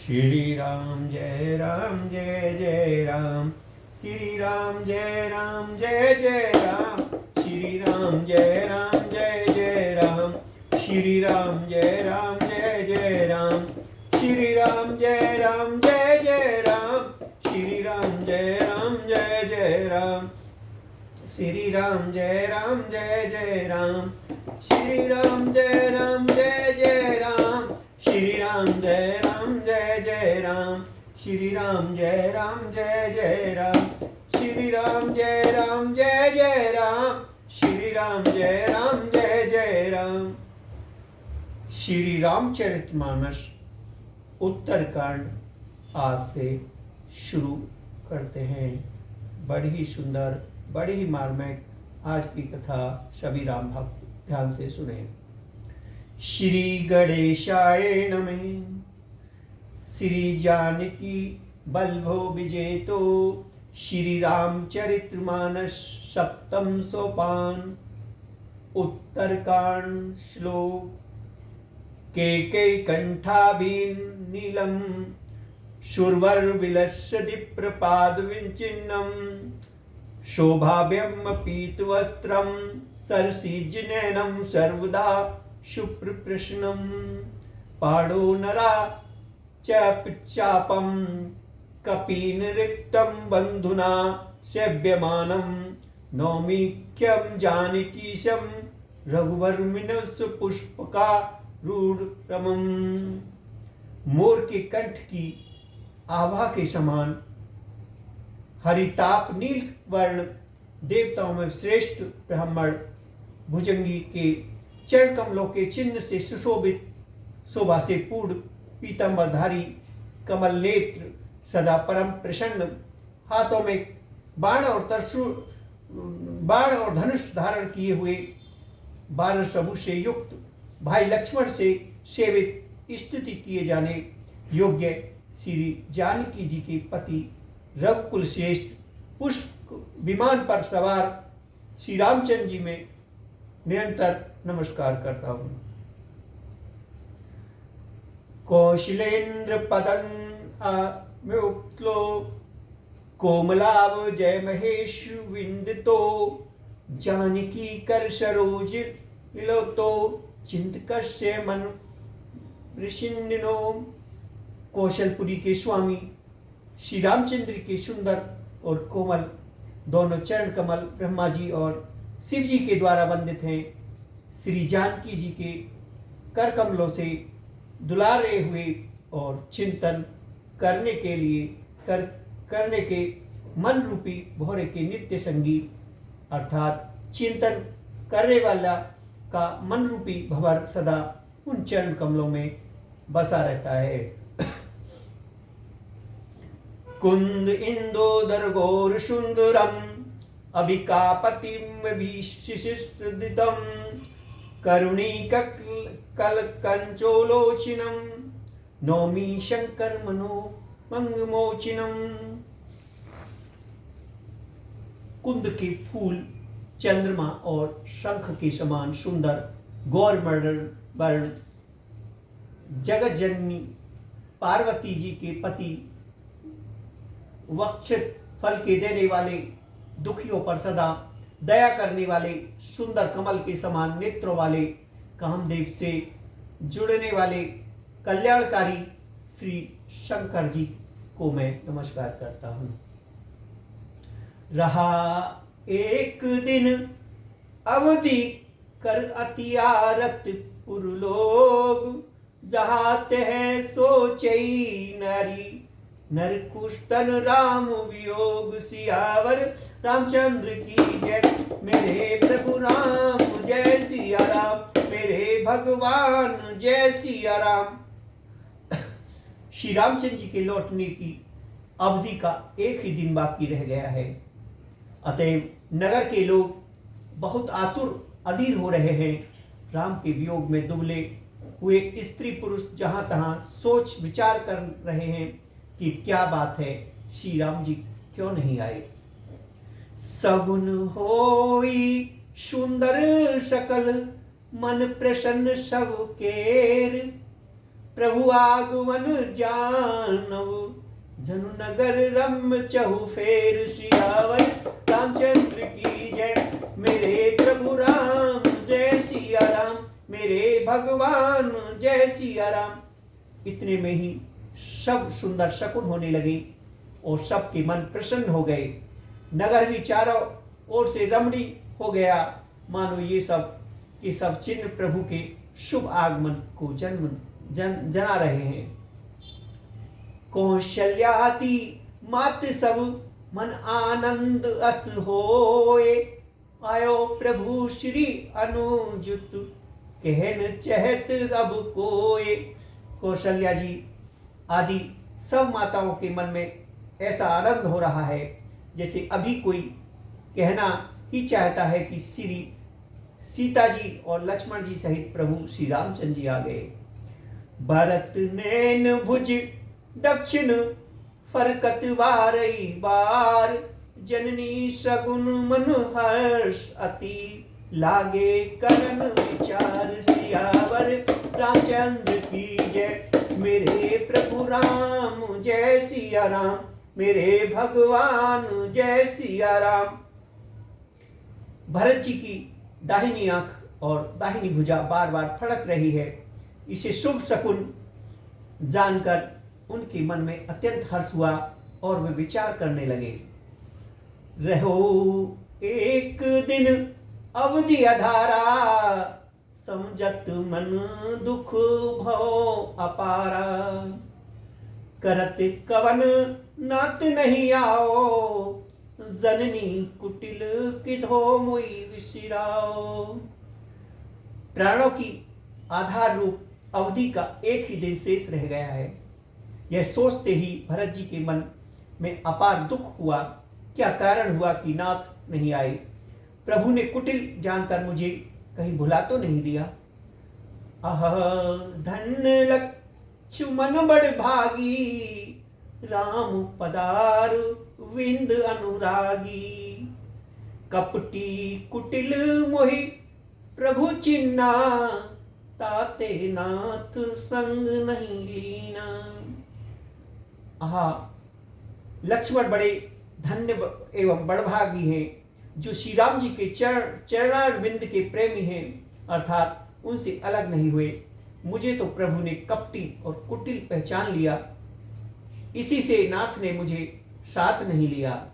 श्री राम जय जय राम, श्री राम जय जय राम, श्री राम जय जय राम, श्री राम जय जय राम, श्री राम जय जय राम, श्री राम जय जय राम, श्री राम जय जय राम, श्री राम जय जय राम, श्री राम जय जय राम, श्री राम जय जय राम, श्री राम जय जय राम, श्री राम जय जय राम। श्री रामचरितमानस उत्तरकांड आज से शुरू करते हैं। बड़ी ही सुंदर, बड़ी ही मार्मिक आज की कथा सभी राम भक्त ध्यान से सुने। श्री गणेशाय नमः। श्री जानकी बल्लभो विजेतो, श्री रामचरितमानस सप्तम सोपान। उत्तरकांड श्लोक। केकई कंठाभिन नीलम, शूरवर विलस्य दीप्रपाद विचिन्नम, शोभाभ्यम पीतवस्त्रम, सरसीजनैनम सर्वदा शुभ्रप्रश्नम, पाणो नरा चापम, कपीन रिक्तम बंधुना सेव्यमानम, नौमिक्यम जानकीशम, रघुवर्मिनस पुष्पका रूढ़। मोर के कंठ की आभा के समान हरिताप नील वर्ण देवताओं में श्रेष्ठ ब्राह्मण भुजंगी के चरण कमलों के चिन्ह से सुशोभित, शोभा से पूर्ण, पीतांबरधारी, कमल नेत्र, सदा परम प्रसन्न, हाथों में बाण और धनुष धारण किए हुए, 12 समूह से युक्त, भाई लक्ष्मण से सेवित, स्तुति किए जाने योग्य श्री जानकी जी के पति, रघुकुल श्रेष्ठ, पुष्प विमान पर सवार श्री रामचंद्र जी में निरंतर नमस्कार करता हूँ। कौशलेन्द्र पदं मुक्तो, कोमलाव जय महेश विंदितो, जानकी कर सरोज लिलोतो, चिंतकस्य मन ऋषिन्नो। कौशलपुरी के स्वामी श्री रामचंद्र के सुंदर और कोमल दोनों चरण कमल ब्रह्मा जी और शिव जी के द्वारा वंदित हैं। श्री जानकी जी के कर कमलों से दुलारे हुए और चिंतन करने के मन रूपी भौरे के नित्य संगी, अर्थात चिंतन करने वाला का मन रूपी भंवर सदा उन चरण कमलों में बसा रहता है। कुंद इंदोदर गौर सुंदरम, अभिकापतिम विशिष्टदितम, करुणीक कल कंचोलोचिनम, नौमी शंकर मनो मंगमोचिनम। कुंद के फूल चंद्रमा और शंख के समान सुंदर, गौर वर्ण, जगत जननी पार्वती जी के पति, वक्षित फल के देने वाले, दुखियों पर सदा दया करने वाले, सुंदर कमल के समान नेत्रों वाले, कामदेव से जुड़ने वाले कल्याणकारी श्री शंकर जी को मैं नमस्कार करता हूँ। रहा एक दिन अवधि कर अतियारत पुरलोग, जहाते हैं सोचई नारी, नरकुस्तन राम वियोग, सियावर रामचंद्र की जय। मेरे प्रभु राम जय सिया राम, मेरे भगवान जय सिया राम। श्री रामचंद्र जी के लौटने की अवधि का एक ही दिन बाकी रह गया है। अतएव नगर के लोग बहुत आतुर अधीर हो रहे हैं। राम के वियोग में दुबले हुए स्त्री पुरुष जहां तहां सोच विचार कर रहे हैं कि क्या बात है, श्री राम जी क्यों नहीं आए। सगुन होई सुंदर सकल, मन प्रसन्न सब केर, प्रभु आगमन जानव, जनु नगर रम चहु फेर, सियावर रामचंद्र की जय। मेरे प्रभु राम जय सिया राम, मेरे भगवान जय सिया राम। इतने में ही सब सुंदर शकुन होने लगे और सबके मन प्रसन्न हो गए। नगर भी चारों ओर से रमणी हो गया, मानो ये सब चिन्ह प्रभु के शुभ आगमन को जना रहे हैं। कौशल्याति मात सब मन आनंद अस होए, आयो प्रभु श्री अनुजुत कहन चहत अब कोए। कौशल्या जी आदि सब माताओं के मन में ऐसा आनंद हो रहा है जैसे अभी कोई कहना ही चाहता है कि श्री सीता जी और लक्ष्मण जी सहित प्रभु श्री रामचंद्र जी आ गए। भरत नैन भुज दक्षिण फरकत वारई बार, जननी सगुन मन हर्ष अति लागे करन विचार। सियावर रामचंद्र की जय, मेरे प्रभु राम जय सिया राम, मेरे भगवान जय सिया राम। भरत जी की दाहिनी आंख और दाहिनी भुजा बार बार फड़क रही है। इसे शुभ शकुन जानकर उनके मन में अत्यंत हर्ष हुआ और वे विचार करने लगे। रहो एक दिन अवधि अधारा, समझत मन दुख भव अपारा। करत कवन नात नहीं आओ, जननी कुटिल किधो मुई विसिराओ। प्राणों की आधार रूप अवधि का एक ही दिन शेष रह गया है। यह सोचते ही भरत जी के मन में अपार दुख हुआ। क्या कारण हुआ कि नाथ नहीं आए? प्रभु ने कुटिल जानकर मुझे कहीं भुला तो नहीं दिया। आह धन लक्ष्मण बड़ भागी, राम पदार विंद अनुरागी। कपटी कुटिल मोहि प्रभु चिन्ना, ताते नाथ संग नहीं लीना। आहा लक्ष्मण बड़े धन्य एवं बड़भागी हैं जो श्री राम जी के चरणारविंद के प्रेमी हैं, अर्थात उनसे अलग नहीं हुए। मुझे तो प्रभु ने कपटी और कुटिल पहचान लिया, इसी से नाथ ने मुझे साथ नहीं लिया।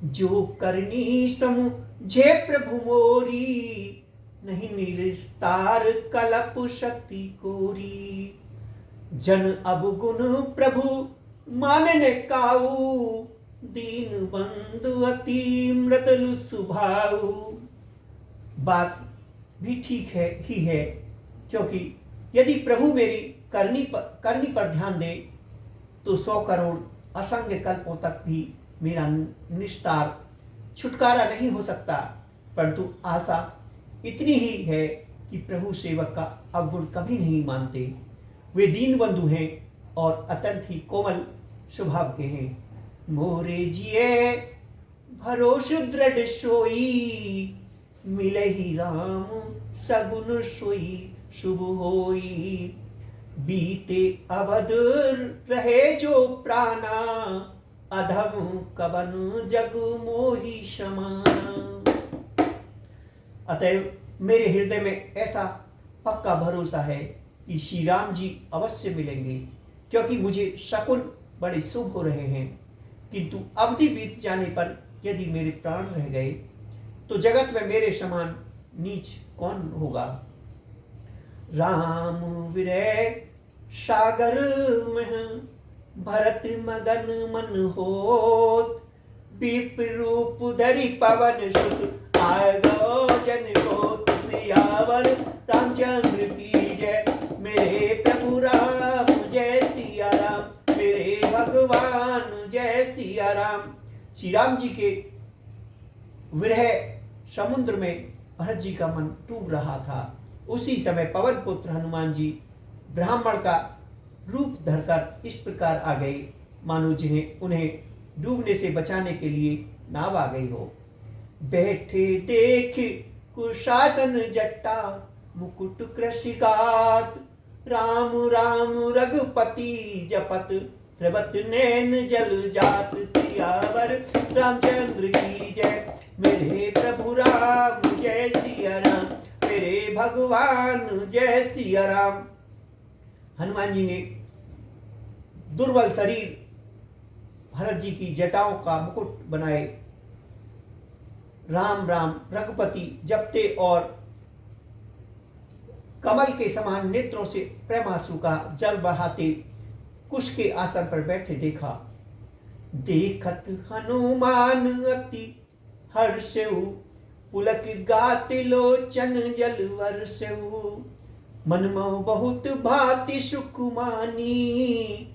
जो करनी समुझे प्रभु मोरी, नहीं निस्तार कलप शक्ति कोरी। जन अब गुण प्रभु मानने काऊ, दीन बंधु अति मृदलु सुभाऊ। बात भी ठीक है ही है, क्योंकि यदि प्रभु मेरी करनी पर ध्यान दे तो 100 करोड़ असंख्य कल्पों तक भी मेरा निस्तार छुटकारा नहीं हो सकता। परंतु आशा इतनी ही है कि प्रभु सेवक का अवगुण कभी नहीं मानते। वे दीन बंधु हैं और अत्यंत ही कोमल स्वभाव के हैं। मोरे जिए भरोस दृढ़ सोई, मिले ही राम सगुन सोई शुभ होई। बीते अवध रहे जो प्राणा, अधम कवन जग मोहि समाना। अतएव मेरे हृदय में ऐसा पक्का भरोसा है कि श्री राम जी अवश्य मिलेंगे, क्योंकि मुझे शकुन बड़े शुभ हो रहे हैं। किंतु अवधि बीत जाने पर यदि मेरे प्राण रह गए तो जगत में मेरे समान नीच कौन होगा। राम विरह सागर में भरत मगन मन होत, विप्रूप धरि पवन सुत आगो जन होत। सियावर रामचंद्र की जय, मेरे प्रभु राम जय सिया राम, मेरे भगवान जय सिया राम। श्री राम जी के विरह समुद्र में भरत जी का मन डूब रहा था। उसी समय पवन पुत्र हनुमान जी ब्राह्मण का रूप धरकर इस प्रकार आ गए, मानो जिन्हें उन्हें डूबने से बचाने के लिए नाव आ गई हो। बैठे देख कुशासन जट्टा, मुकुट कृषिकात, राम राम रघुपति जपत, त्रिवत नैन जल जात, सियावर रामचंद्र की जय। मेरे प्रभु राम जय सिया राम, मेरे भगवान जय सिया राम। हनुमान जी ने दुर्बल शरीर भरत जी की जटाओं का मुकुट बनाए, राम राम रघुपति जपते और कमल के समान नेत्रों से प्रेमाश्रु का जल बहाते कुश के आसन पर बैठे देखा। देखत हनुमान अति हर्षउ, पुलक गात लोचन जल वर्षउ। मन में बहुत भांति सुख मानी,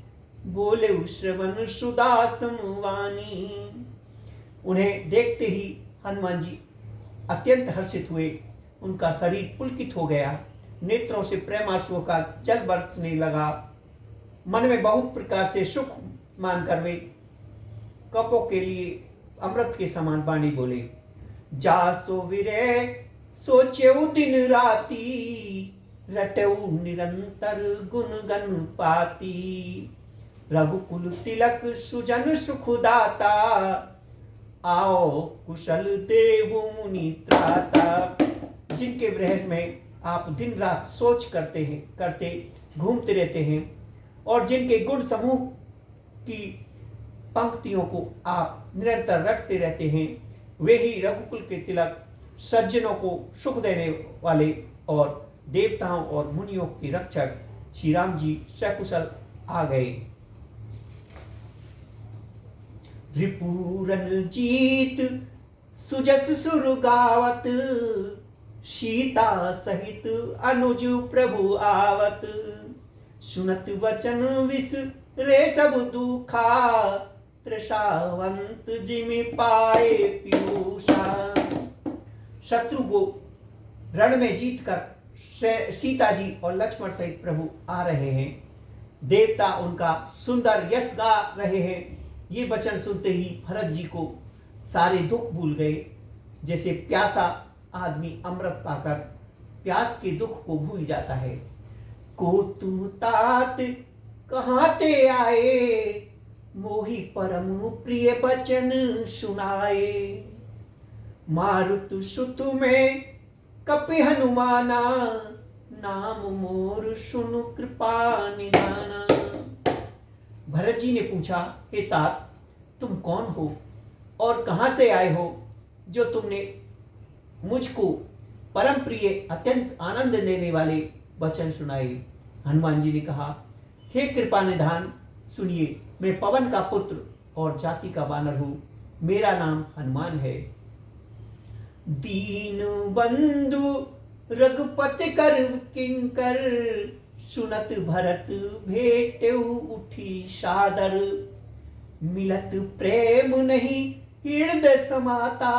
बोले श्रवण सुदासम वाणी। उन्हें देखते ही हनुमान जी अत्यंत हर्षित हुए, उनका शरीर पुलकित हो गया, नेत्रों से प्रेमाश्रुओं का जल बरसने लगा। मन में बहुत प्रकार से सुख मानकर वे कपों के लिए अमृत के समान वाणी बोले। जासो विरय सोचेउ दिन राती, रटऊ निरंतर गुण गन पाती। रघुकुल तिलक सुजन सुखदाता, आओ कुशल देव मुनि त्राता। जिनके विरह में आप दिन रात सोच करते घूमते रहते हैं और जिनके गुण समूह की पंक्तियों को आप निरंतर रखते रहते हैं, वे ही रघुकुल के तिलक, सज्जनों को सुख देने वाले और देवताओं और मुनियों के रक्षक श्री राम जी सकुशल आ गए। रिपुरन जीत सुजस सुर गावत, सीता सहित अनुज प्रभु आवत। सुनत वचन विस रे सब दुखा, त्रिषावंत जिमि पाए पीयूषा। शत्रु को रण में जीत कर सीता जी और लक्ष्मण सहित प्रभु आ रहे हैं। देवता उनका सुंदर यश गा रहे हैं। ये वचन सुनते ही भरत जी को सारे दुख भूल गए। जैसे प्यासा आदमी अमृत पाकर प्यास के दुख को भूल जाता है। को तुम तात कहाँ ते आए, मोहि परम प्रिय बचन सुनाए। मारुत सुत में कपि हनुमाना, नाम मोर सुनु कृपा निधाना। भरत जी ने पूछा, हे तात तुम कौन हो और कहां से आए हो, जो तुमने मुझको परम प्रिय अत्यंत आनंद देने वाले वचन सुनाए। हनुमान जी ने कहा, हे कृपा निधान सुनिए, मैं पवन का पुत्र और जाति का वानर हूं, मेरा नाम हनुमान है। दीन बंधु रघुपति कर किंकर, सुनत भरत भेटेउ उठी सादर। मिलत प्रेम नहीं हृदय समाता,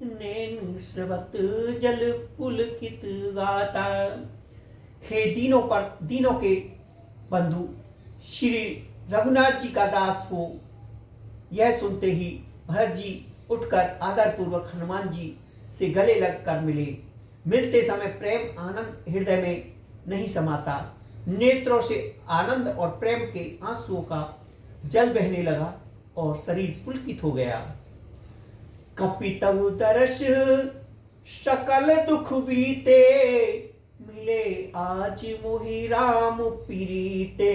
नैन स्रवत जल पुलकित गाता। हे दीनों के बंधु श्री रघुनाथ जी का दास हो। यह सुनते ही भरत जी उठकर आदरपूर्वक हनुमान जी से गले लगकर मिले। मिलते समय प्रेम आनंद हृदय में नहीं समाता, नेत्रों से आनंद और प्रेम के आंसुओं का जल बहने लगा और शरीर पुलकित हो गया। कपितव दर्श सकल दुख बीते, मिले आज मोहि राम पीरीते।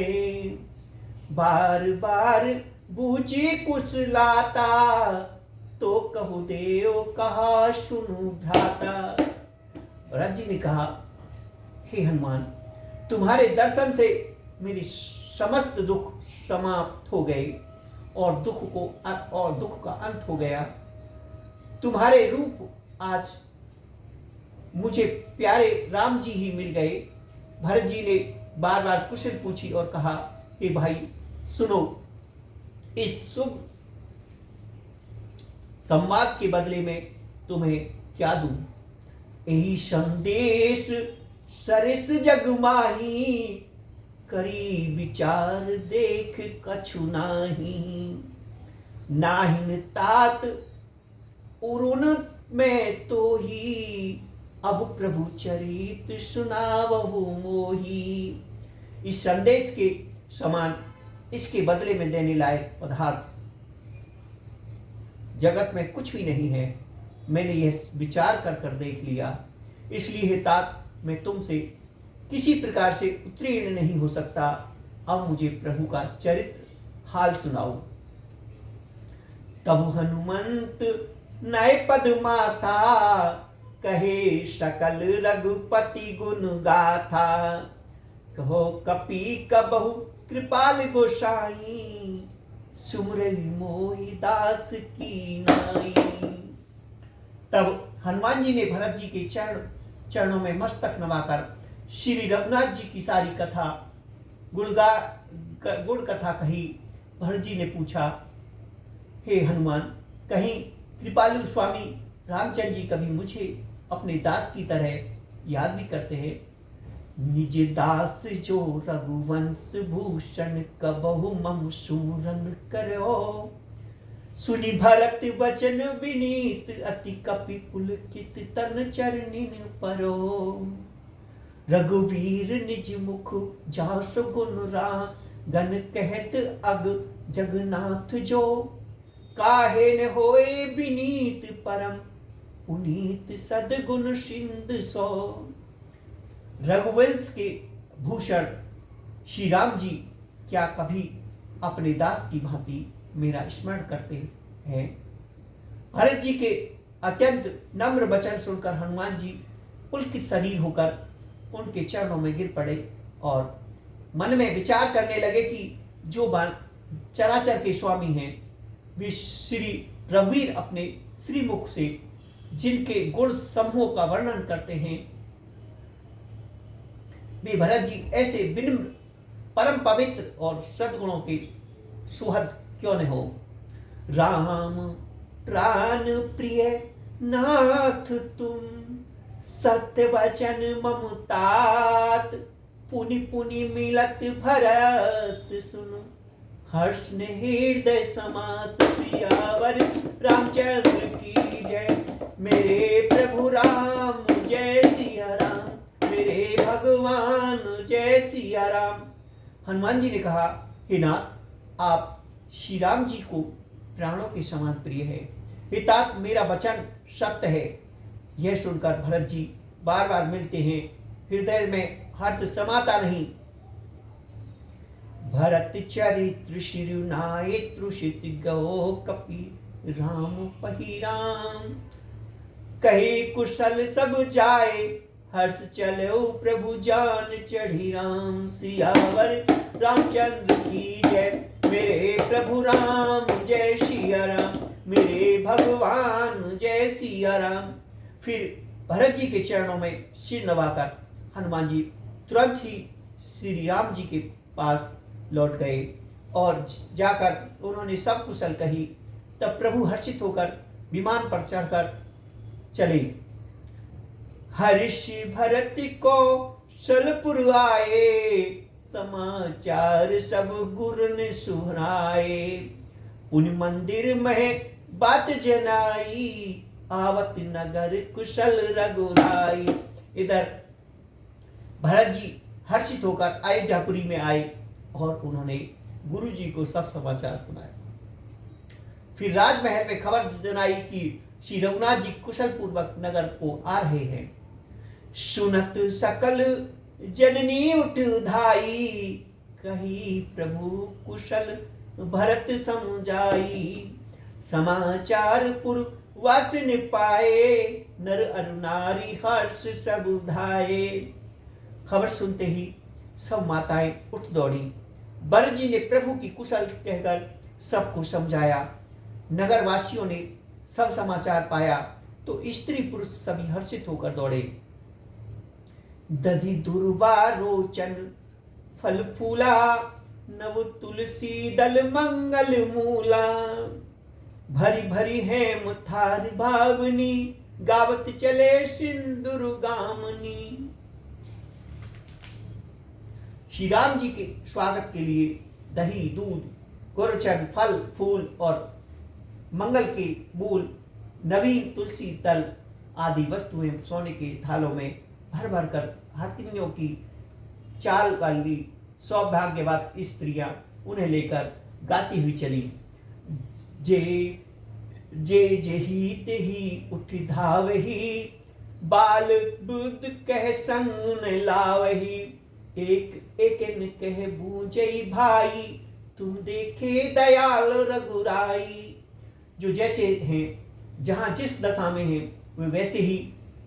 बार बार बूझी कुशलाता, तो कहु देव कहा सुनु भ्राता। भरत जी ने कहा, हे हनुमान तुम्हारे दर्शन से मेरे समस्त दुख समाप्त हो गए और दुख का अंत हो गया। तुम्हारे रूप आज मुझे प्यारे राम जी ही मिल गए। भरत जी ने बार बार कुशल पूछी और कहा, हे भाई सुनो, इस शुभ संवाद के बदले में तुम्हें क्या दूं। यही संदेश सरिस जग माही, करी विचार देख कछु नाही। नाहिन तात उरुन में तो ही, अब प्रभु चरित सुनावहु मोही। इस संदेश के समान इसके बदले में देने लायक पदार्थ जगत में कुछ भी नहीं है। मैंने यह विचार कर कर देख लिया, इसलिए हे तात मैं तुमसे किसी प्रकार से उत्तीर्ण नहीं हो सकता। अब मुझे प्रभु का चरित्र हाल सुनाओ। तब हनुमंत नय पद माथा, कहे सकल रघुपति गुण गाथा। कहो कपि कबहु कृपाल गोसाई, सुमरई मोहि दास की नाई। तब हनुमान जी ने भरत जी के चरणों में मस्तक नवाकर श्री रघुनाथ जी की सारी कथा गुण कथा कही। भरत जी ने पूछा, हे हनुमान, कहीं कृपालु स्वामी रामचंद्र जी कभी मुझे अपने दास की तरह याद भी करते हैं? निज दास जो रघुवंश भूषण, कबहु मम सुमरन करो। सुनि भरत वचन विनीत, अति कपि पुलकित तन चरणिन परो। रघुवीर निज मुख जास गुण गन, कहत अग जगन्नाथ जो। काहे न होए विनीत परम, पुनीत सदगुण सिंध सो। रघुवंश के भूषण श्री राम जी क्या कभी अपने दास की भांति मेरा स्मरण करते हैं? भरत जी के अत्यंत नम्र वचन सुनकर हनुमान जी पुलकित शरीर होकर उनके चरणों में गिर पड़े और मन में विचार करने लगे कि जो चराचर के स्वामी हैं, वे श्री रघुवीर अपने श्रीमुख से जिनके गुण समूहों का वर्णन करते हैं, वे भरत जी ऐसे विनम्र परम पवित्र और सद्गुणों के सुहद क्यों न हो। राम प्राण प्रिय नाथ तुम, सत्य वचन ममतात। पुनि पुनि मिलत भरत सुन, हर्ष ने हृदय समात। सियावर रामचंद्र की जय, मेरे प्रभु राम जय सिया राम। मेरे भगवान जय सिया राम। हनुमान जी ने कहा, हे नाथ, आप श्री राम जी को प्राणों के समान प्रिय है। हे तात, मेरा वचन सत्य है। यह सुनकर भरत जी बार बार मिलते हैं, हृदय में हर्ष समाता नहीं। भरत चरित्र शिरुनाय तृषित गो, कपि राम पही राम। कहे कुशल सब जाए, हर्ष चलो प्रभु जान चढ़ी राम। सियावर रामचंद्र की जय, मेरे प्रभु राम जय सिया राम। मेरे भगवान जय सिया राम। फिर भरत जी के चरणों में सिर नवाकर हनुमान जी तुरंत ही श्री राम जी के पास लौट गए और जाकर उन्होंने सब कुशल कही। तब प्रभु हर्षित होकर विमान पर चढ़कर चले। हर्षि भरत को शलपुर आए, समाचार सब गुरु ने सुनाए। उन मंदिर में बात जनाई, आवत नगर कुशल रघुराई। इधर भरत जी हर्षित होकर अयोध्यापुरी में आए और उन्होंने गुरु जी को सब समाचार सुनाया। फिर राजमहल में खबर जनाई कि श्री रघुनाथ जी कुशल पूर्वक नगर को आ रहे हैं। सुनत सकल जननी उठ धाई, कही प्रभु कुशल भरत समझाई। समाचार पुर वासिन पाए, नर अरु नारी हर्ष सब धाये। खबर सुनते ही सब माताएं उठ दौड़ी। भरत जी ने प्रभु की कुशल कहकर सबको समझाया। नगर वासियों ने सब समाचार पाया तो स्त्री पुरुष सभी हर्षित होकर दौड़े। दधि दुर्वा रोचन फल फूला, नव तुलसी दल मंगल मूला। भरी भरी हेम थार भावनी, गावत चले सिंदूर गामनी। श्री राम जी के स्वागत के लिए दही दूध गुरचन फल फूल और मंगल के मूल नवीन तुलसी दल आदि वस्तुएं सोने के थालों में भर भर कर हाथियों की चाल वाली सौभाग्यवत स्त्रियां उन्हें लेकर गाती हुई चली। जे जे जेही तेही उठ धावही, बाल बुद्ध कह संग न लावही, एक एक न कह बूझई भाई, तुम देखे दयाल रघुराई। जो जैसे हैं, जहां जिस दशा में हैं, वे वैसे ही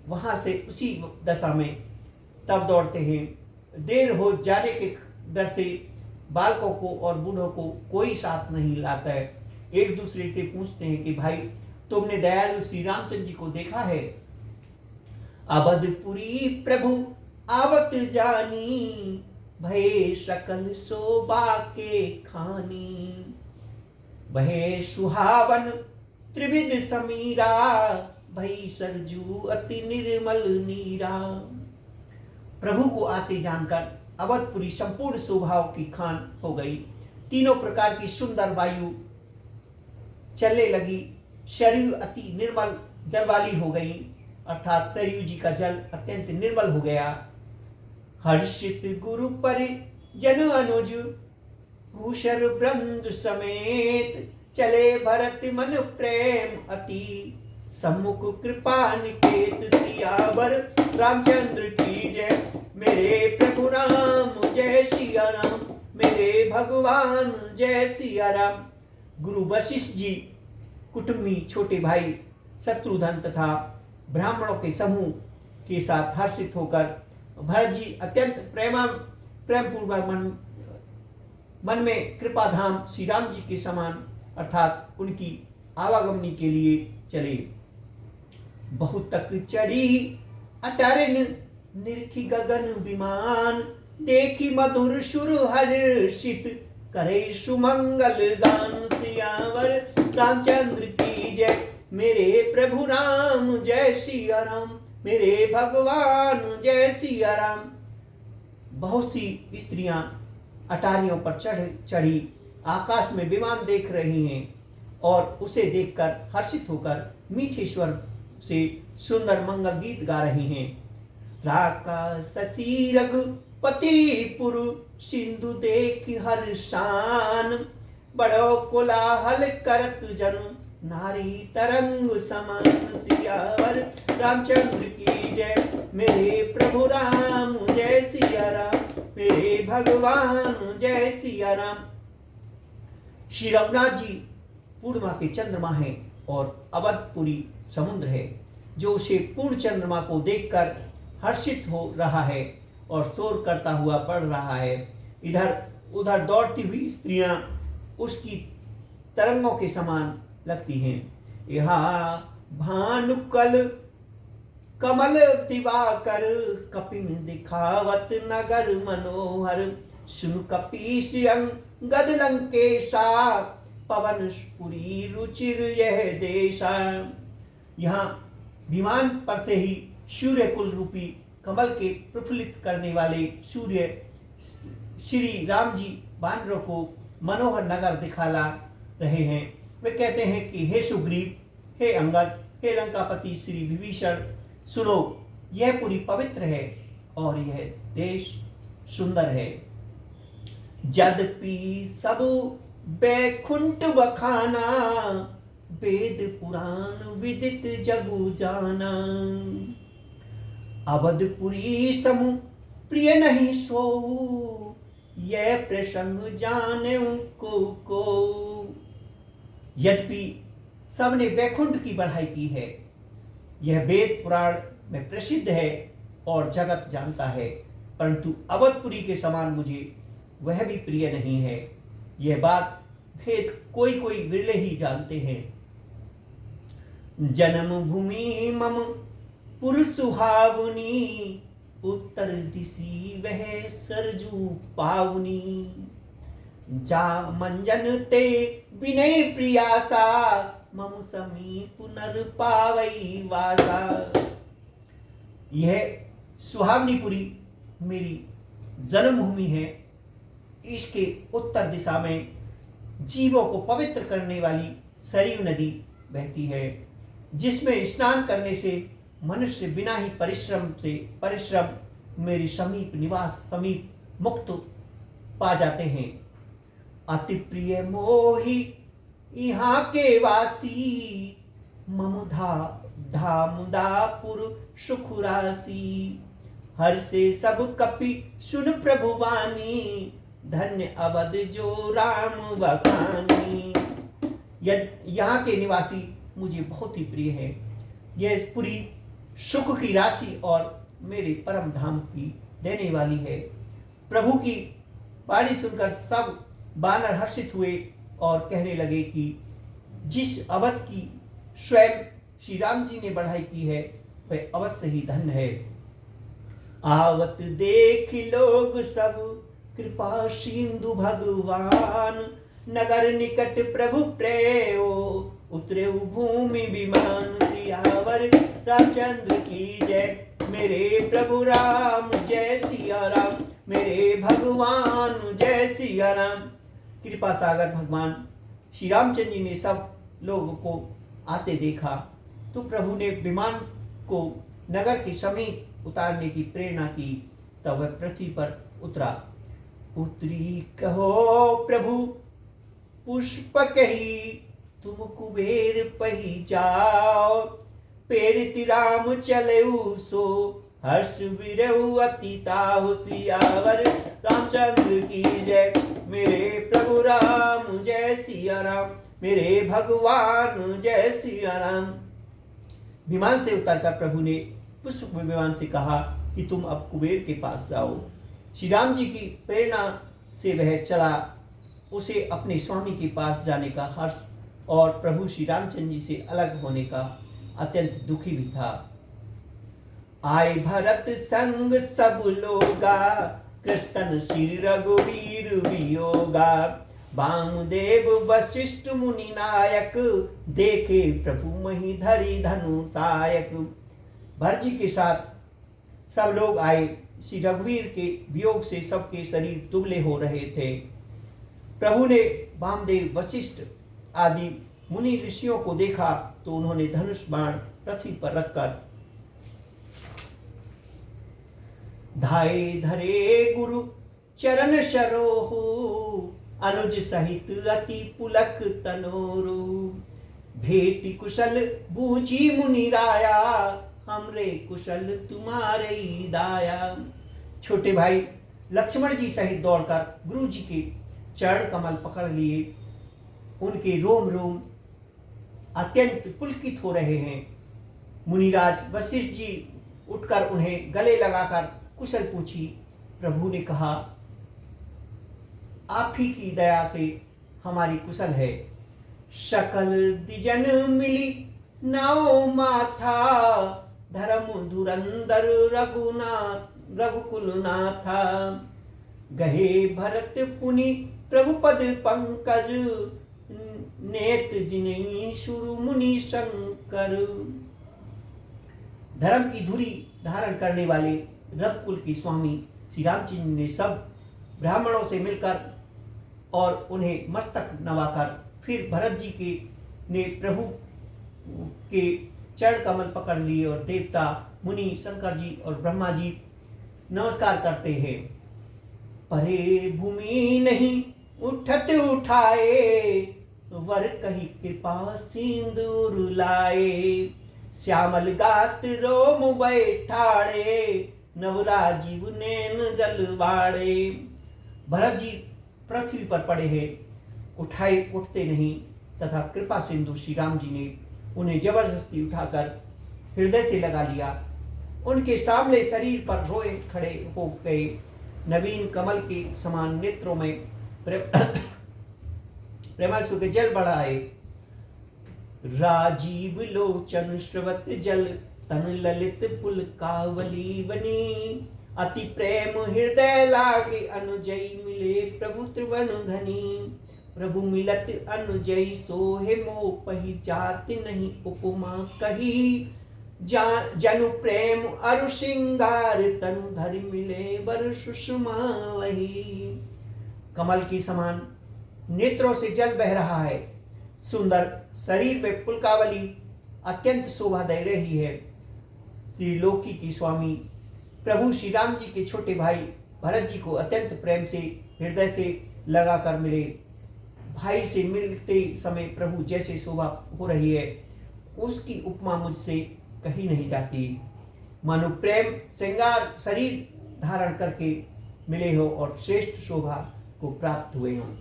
वहां से उसी दशा में तब दौड़ते हैं। देर हो जाने के डर से बालकों को और बूढ़ों को कोई साथ नहीं लाता है। एक दूसरे से पूछते हैं कि भाई तुमने दयालु श्री रामचंद्र जी को देखा है? अवधपुरी प्रभु आवत जानी, भये सकल शोभा के खानी, भये सुहावन त्रिविध समीरा, भई सरजू अति निर्मल नीरा। प्रभु को आते जानकर अवधपुरी संपूर्ण शोभाओं की खान हो गई। तीनों प्रकार की सुंदर वायु चलने लगी। सरयू अति निर्मल जल वाली हो गई, अर्थात सरयू जी का जल अत्यंत निर्मल हो गया। हर्षित गुरु पर जन अनुज, भूषर वृंद समेत, चले भरत मन प्रेम अति, सम्मुख कृपा निकेत सियावर रामचंद्र की जय। मेरे प्रभु राम जय सिया राम, मेरे भगवान जय सिया राम। गुरु वशिष्ठ जी कुटुंबी छोटे भाई शत्रुघ्न तथा ब्राह्मणों के समूह के साथ हर्षित होकर भरत जी अत्यंत प्रेम पूर्वक मन में कृपा धाम श्री राम जी के समान अर्थात उनकी आवागमनी के लिए चले। बहुत तक चढ़ी अटारिन निरखी गगन विमान, देखी मधुर सुर हर्षित करे सुमंगल गान। सियावर रामचंद्र की जय, मेरे प्रभु राम जय सिया राम, मेरे भगवान जय सिया राम। बहुत सी स्त्रियां अटारियों पर चढ़ी आकाश में विमान देख रही हैं और उसे देखकर हर्षित होकर मीठे स्वर से सुंदर मंगल गीत गा रही हैं। राका शशि रघुपति पुरु, सिंधु देख हर्षान, बड़ो कोलाहल करत जन, नारी तरंग समान। सियावर रामचंद्र की जय, मेरे प्रभु राम जय सिया राम, मेरे भगवान जय सिया राम। श्री रघुनाथ जी पूर्णिमा के चंद्रमा है और अवधपुरी समुद्र है, जो उसे पूर्ण चंद्रमा को देखकर हर्षित हो रहा है और शोर करता हुआ बढ़ रहा है। इधर उधर दौड़ती हुई स्त्रियां उसकी तरंगों के समान लगती हैं। यहाँ भानुकल कमल दिवाकर, कपिन दिखावत नगर मनोहर, सुन कपीस अंगद लंकेशा, पवनपुरी रुचिर यह देशा। यहाँ विमान पर से ही सूर्य कुल रूपी कमल के प्रफुल्लित करने वाले सूर्य श्री राम जी वानरों को मनोहर नगर दिखाला रहे हैं। वे कहते हैं कि हे सुग्रीव, हे अंगद, हे लंकापति श्री विभीषण, सुनो, यह पुरी पवित्र है और यह देश सुंदर है। यद्यपि सब बैकुंठ बखाना, वेद पुराण विदित जगु जाना, अवधपुरी समु प्रिय नहीं सोऊ, यह प्रसंग जाने को। यद्यपि सबने वैकुंठ की बढ़ाई की है, यह वेद पुराण में प्रसिद्ध है और जगत जानता है, परंतु अवधपुरी के समान मुझे वह भी प्रिय नहीं है। यह बात भेद कोई कोई विरले ही जानते हैं। जन्म भूमि मम पुर सुहावनी, उत्तर दिशी वह सरजू पावनी, जा मंजन ते विनय प्रियासा, मम समीप नर पावई वासा। यह सुहावनीपुरी मेरी जन्मभूमि है। इसके उत्तर दिशा में जीवों को पवित्र करने वाली सरयू नदी बहती है, जिसमें स्नान करने से मनुष्य बिना ही परिश्रम मेरे समीप निवास समीप मुक्त पा जाते हैं। अति प्रिय मोही यहाँ के वासी, ममुधा धामुदापुर सुखुरासी। हर से सब कपि सुन प्रभु वाणी, धन्य अवध जो राम बखानी। यहाँ के निवासी मुझे बहुत ही प्रिय है। यह पूरी सुख की राशि और मेरे परम धाम की देने वाली है। प्रभु की वाणी सुनकर सब वानर हर्षित हुए और कहने लगे कि जिस अवध की स्वयं श्री राम जी ने बढ़ाई की है वह अवश्य ही धन्य है। आवत देख लोग सब कृपा सिंधु भगवान, नगर निकट प्रभु प्रेयो उतरे भूमि विमान। सियावर रामचंद्र की जय, मेरे प्रभु राम जय सिया राम, मेरे भगवान जय सिया राम। कृपा सागर भगवान श्री रामचंद्र जी ने सब लोगों को आते देखा तो प्रभु ने विमान को नगर के समीप उतारने की प्रेरणा की। तब वह पृथ्वी पर उतरा। उतरी कहो प्रभु पुष्प कही, तुम कुबेर पही जाओ। पेरिति राम चलेऊ सो, हर्ष विरहु अति ताहु। सियावर रामचंद्र की जय, मेरे प्रभु राम जय सिया राम, मेरे भगवान जय सिया राम। विमान से उतरकर प्रभु ने पुष्प विमान से कहा कि तुम अब कुबेर के पास जाओ। श्री राम जी की प्रेरणा से वह चला। उसे अपने स्वामी के पास जाने का हर्ष और प्रभु श्री रामचंद्र जी से अलग होने का अत्यंत दुखी भी था। आए भरत संग सब लोगा, कृष्ण श्री रघुवीर वियोगा। वामदेव वशिष्ठ मुनि नायक, देखे प्रभु मही धरी धनु सायक। भरत जी के साथ सब लोग आए। श्री रघुवीर के वियोग से सबके शरीर दुबले हो रहे थे। प्रभु ने वामदेव वशिष्ठ आदि मुनि ऋषियों को देखा तो उन्होंने धनुष बाण पृथ्वी पर रखकर धाये धरे गुरु चरण सरोहु, अनुज सहित अति पुलक तनोरु। भेटी कुशल बूझी मुनि राया, हमरे कुशल तुम्हारे दाया। छोटे भाई लक्ष्मण जी सहित दौड़कर गुरु जी के चरण कमल पकड़ लिए। उनके रोम रोम अत्यंत पुलकित हो रहे हैं। मुनिराज वशिष्ठ जी उठकर उन्हें गले लगाकर कुशल पूछी। प्रभु ने कहा, आप ही की दया से हमारी कुशल है। सकल दिजन मिली नाओ माथा, धर्म धुरंदर रघुकुल नाथा। गहे भरत पुनि प्रभु पद पंकज, नेत जिनेहि शुरु मुनि शंकर। धर्म की धुरी धारण करने वाले रघुकुल के स्वामी श्री रामचंद्र ने सब ब्राह्मणों से मिलकर और उन्हें मस्तक नवाकर फिर भरत जी के ने प्रभु के चरण कमल पकड़ लिए और देवता मुनि शंकर जी और ब्रह्मा जी नमस्कार करते हैं। परे भूमि नहीं उठत उठाए, वर कही कृपा सिंदूर लाए। श्यामल गात रोम बैठाड़े, नवराजीव नैन जलवाड़े। भरत जी पृथ्वी पर पड़े हैं, उठते नहीं तथा कृपा सिंधु श्री राम जी ने उन्हें जबरदस्ती उठाकर हृदय से लगा लिया। उनके सामने शरीर पर रोए खड़े हो गए। नवीन कमल के समान नेत्रों में प्रेमांशु के जल बढ़ाए। राजीव लोचन श्रवत जल, तन ललित पुलकावली बनी। अति प्रेम हृदय लागे, अनुजयी मिले प्रभु त्रिवन धनी। प्रभु मिलत अनुजयी सोहे, मोह पही जाति नहीं उपमा कही। जनु प्रेम अरु श्रृंगार, तनु धरि मिले बर सुषमा लही। कमल की समान नेत्रों से जल बह रहा है। सुंदर शरीर पे पुलकावली अत्यंत शोभा दे रही है। त्रिलोकी के स्वामी प्रभु श्री राम जी के छोटे भाई भरत जी को अत्यंत प्रेम से हृदय से लगाकर मिले। भाई से मिलते समय प्रभु जैसे शोभा हो रही है उसकी उपमा मुझसे कही नहीं जाती। मानो प्रेम श्रृंगार शरीर धारण करके मिले हो और श्रेष्ठ शोभा को प्राप्त हुए हों।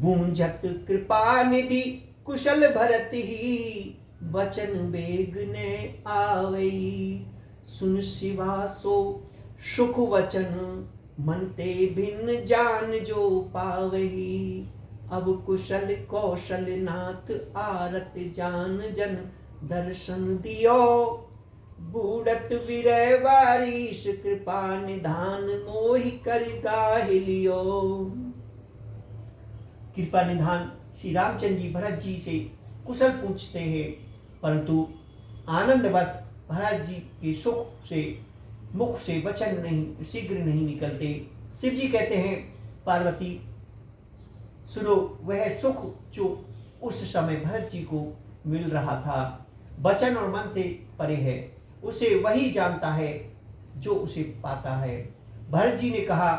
बूंझत कृपा निधि कुशल भरत ही बचन बेग ने आवई। सुन शिवा सो सुख वचन मन ते भिन्न जान जो पावही। अब कुशल कौशल नाथ आरत जान जन दर्शन दियो। बूढ़त विरय वारीश कृपा निधान मोहि कर गाहि लियो। कृपा निधान श्री रामचंद्र जी भरत जी से कुशल पूछते हैं, परंतु आनंदवश भरत जी के सुख से मुख से वचन नहीं शीघ्र नहीं निकलते। शिव जी कहते हैं, पार्वती सुनो, वह सुख जो उस समय भरत जी को मिल रहा था वचन और मन से परे है, उसे वही जानता है जो उसे पाता है। भरत जी ने कहा,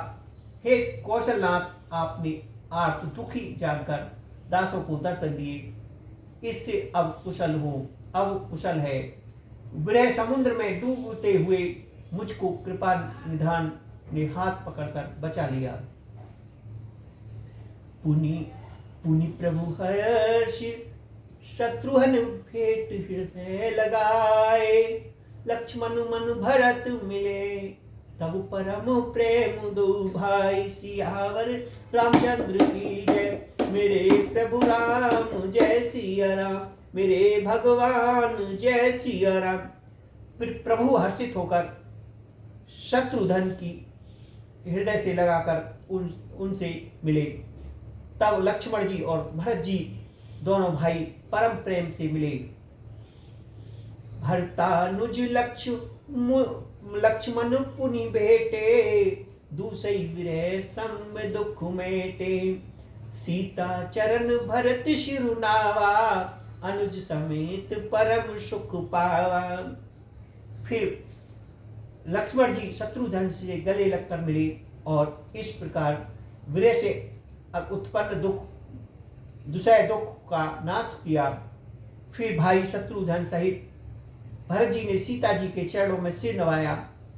हे कौशलनाथ, आपने आर्त दुखी जानकर दासों को दर्शन दिए, इससे अब कुशल हूँ, अब कुशल है। विरह समुद्र में डूबते हुए मुझको कृपा निधान ने हाथ पकड़कर बचा लिया। पुनि पुनि प्रभु हर्ष शत्रुघ्न भेंट हृदय लगाए। लक्ष्मण मन भरत मिले तब परम प्रेम दो भाई। सियावर रामचंद्र की जय, मेरे प्रभु राम जय सिया राम, मेरे भगवान जय सिया राम। फिर प्रभु हर्षित होकर शत्रुघ्न की हृदय से लगाकर उनसे मिले। तब लक्ष्मण जी और भरत जी दोनों भाई परम प्रेम से मिले। भरतानुज लक्ष्मण पुनि भेटे, दूसई विरह सम दुख मेटे। सीता चरण भरत शिरुनावा, अनुज समेत परम सुख पावा। फिर लक्ष्मण जी शत्रुघ्न से गले लगकर मिले और इस प्रकार विरह से उत्पन्न दुसह दुख का नाश किया। फिर भाई शत्रुघ्न सहित भरत जी ने सीता जी के चरणों में सिर नवाया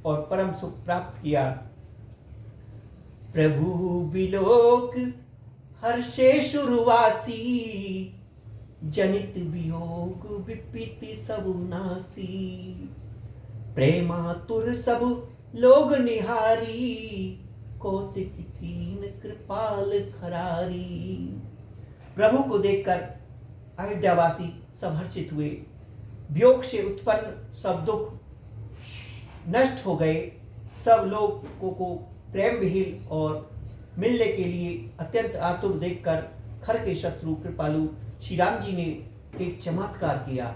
और परम सुख प्राप्त किया। प्रभु बिलोक हर्षे शुरुवासी, जनित वियोग विपित सब नासी। प्रेमातुर सब लोग निहारी, कौतिक कीन कृपाल खरारी। प्रभु को देखकर अयोध्यावासी सब हर्षित हुए। वियोग से उत्पन्न सब दुख नष्ट हो गए। सब लोगों को प्रेम विहीन और मिलने के लिए अत्यंत आतुर देखकर खर के शत्रु कृपालु श्री राम जी ने एक चमत्कार किया।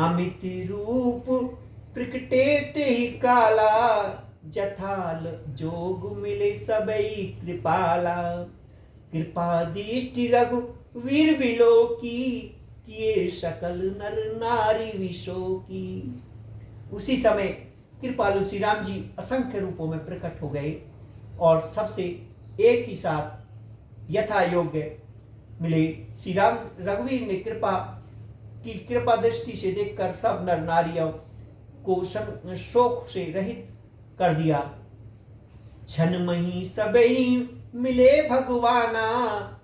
अमित रूप प्रकटेत ही काला, जथाल जोग मिले सबई कृपाला। कृपा दृष्टि रघु वीर बिलो की, किए सकल नर नारी विशो की। उसी समय कृपालु श्री राम जी असंख्य रूपों में प्रकट हो गए और सबसे एक ही साथ यथा योग्य मिले। श्री राम रघुवीर ने कृपा दृष्टि से देखकर सब नर नारियों को शोक से रहित कर दिया। क्षण मही सबई मिले भगवाना,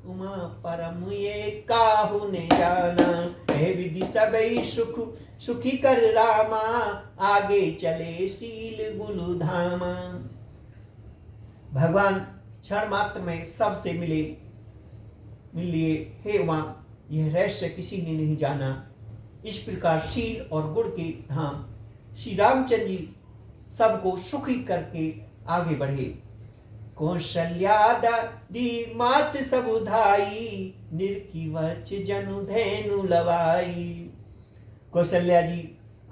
उमा परम ये काहू ने जाना। है विधि सबई सुखी कर रामा, आगे चले शील गुरु धामा। भगवान क्षण मात्र में सबसे मिल लिए। हे उमा, यह रहस्य किसी ने नहीं जाना। इस प्रकार शील और गुण के धाम श्री रामचंद्र जी सबको सुखी करके आगे बढ़े। कौशल्या दी मात सबुधाई, निर्की वच जनु धेनु लवाई। कौशल्या जी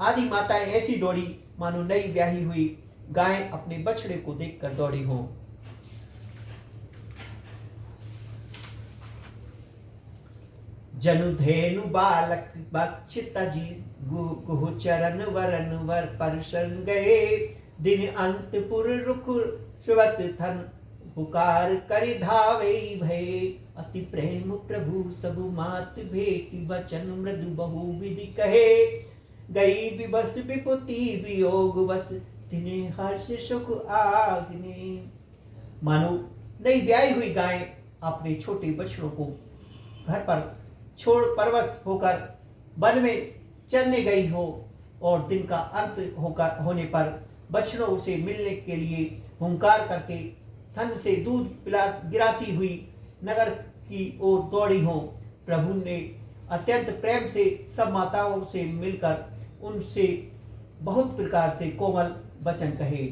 आदि माताएं ऐसी दौड़ी मानो नई ब्याही हुई गाय अपने बछड़े को देखकर दौड़ी हो। जनुधेनु बालक बक्षिता जी गुह चरण वरन वर परसन गए। दिन अंतपुर रुख श्रुवत थन पुकार करि धावे भय। अति प्रेम प्रभु सब मात भेटी वचन मृदु बहु विधि कहे। गई विबस विपुति वियोग बस तिने हर्ष सुख आग्ने। मानो नई ब्याई हुई गाय अपने छोटे बछड़ों को घर पर छोड़ परवश होकर वन में चरने गई हो और दिन का अंत होने पर बछड़ों से मिलने के लिए हुंकार करके थन से दूध पिला गिराती हुई नगर की ओर दौड़ी हो। प्रभु ने अत्यंत प्रेम से सब माताओं से मिलकर उनसे बहुत प्रकार से कोमल वचन कहे।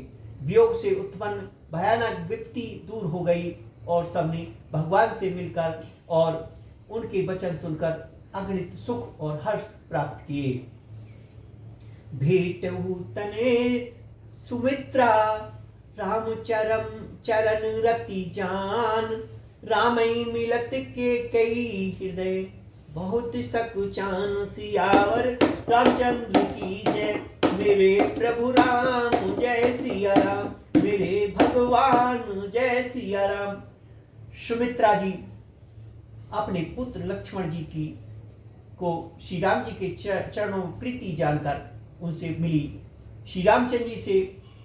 वियोग से उत्पन्न भयानक विपत्ति दूर हो गई और सबने भगवान से मिलकर और उनके वचन सुनकर अगणित सुख और हर्ष प्राप्त किए। भेटहु तने सुमित्रा राम चरण रति जान। रामई मिलत के कई हृदय बहुत सकुचान। सियावर रामचंद्र की जय मेरे प्रभु राम जय सिया राम। मेरे भगवान जय सिया राम। सुमित्रा जी अपने पुत्र लक्ष्मण जी की को श्री राम जी के चरणों में प्रीति जानकर उनसे मिली। श्री रामचंद्र जी से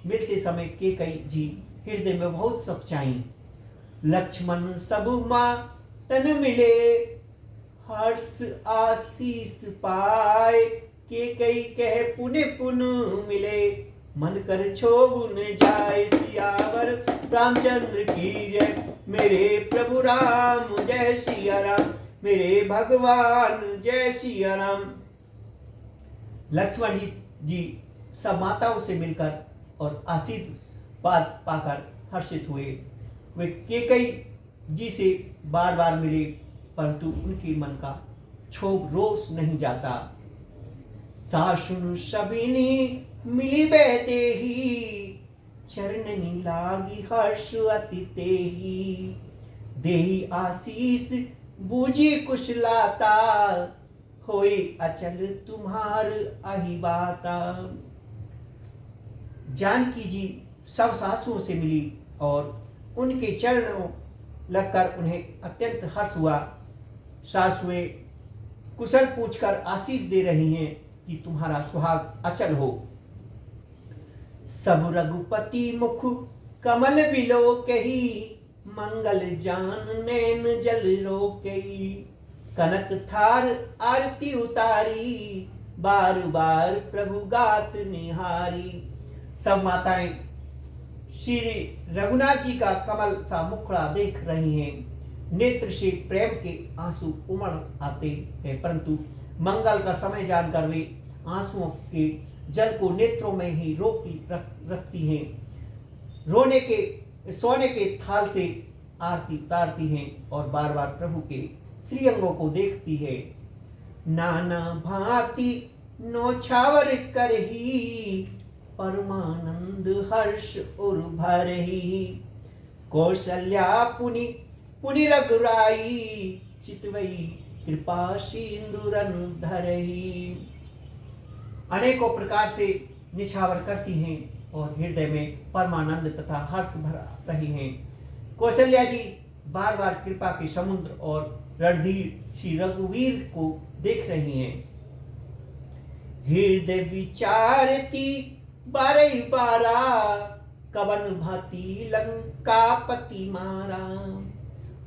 मिलते समय केकई जी हृदय में बहुत सच्चाई। लक्ष्मण सब मां तन मिले हर्ष आशीष पाए। केकई कहे पुण्य पुण्य मिले मन कर क्षोभ न जाए। सियावर रामचंद्र की जय मेरे प्रभु राम जय सिया राम। मेरे भगवान जय सिया राम। लक्ष्मण जी सब माताओं से मिलकर और आशीर्वाद पाकर हर्षित हुए। वे केकई जी से बार बार मिले परंतु उनके मन का क्षोभ रोष नहीं जाता। सासुन सबिनी मिली बैते ही चरणनी लागी हर्ष अति तेहि। देहि आशीष बूझी कुशलाता होई अचल तुम्हार आही बाता। जानकी जी सब सासुओं से मिली और उनके चरणों लगकर उन्हें अत्यंत हर्ष हुआ। सासुएं कुशल पूछकर आशीष दे रही हैं कि तुम्हारा सुहाग अचल हो। सब रघुपति मुख कमल बिलो कही। मंगल जान नैन जल रोकई। कनक थार आरती उतारी बार बार प्रभु गात निहारी। सब माताएं श्री रघुनाथ जी का कमल सा मुखड़ा देख रही हैं। नेत्र से प्रेम के आंसू उमड़ आते हैं परंतु मंगल का समय जानकर वे आंसुओं के जल को नेत्रों में ही रोक रखती हैं। सोने के थाल से आरती उतारती हैं और बार बार प्रभु के श्रीअंगों को देखती है। नाना भांति नौछावर करही परमानंद हर्ष उर भरही। कौशल्या पुनि पुनि रघुराई चितवई कृपा सिंदूरन धरही। अनेकों प्रकार से निछावर करती हैं और हृदय में परमानंद तथा हर्ष भर रही हैं। कौशल्या जी बार बार कृपा के समुद्र और रणधीर श्री रघुवीर को देख रही हैं। हृदय विचारती बारह बारा कवन भाती लंकापति मारा।